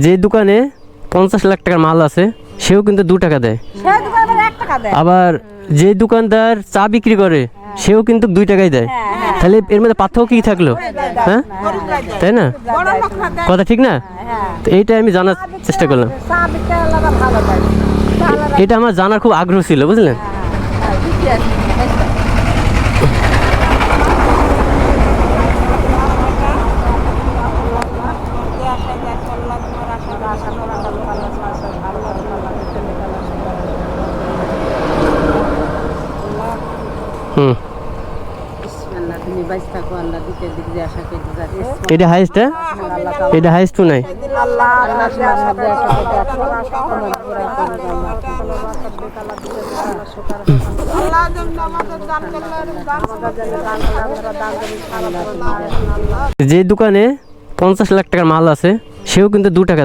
যে দোকানে 50 লাখ টাকার মাল আছে সেও কিন্তু 2 টাকা দেয়, আবার যে দোকানদার চা বিক্রি করে সেও কিন্তু 2 টাকাই দেয়। তাহলে এর মধ্যে পার্থক্য কি থাকলো? হ্যাঁ, তাই না? কথা ঠিক না? তো এইটা আমি জানার চেষ্টা করলাম, এটা আমার জানার খুব আগ্রহ ছিল, বুঝলেন? হুম, এটা হাইস্ট, এটা হাইস্ট নাই। যে দোকানে 50 লাখ টাকার মাল আছে সেও কিন্তু 2 টাকা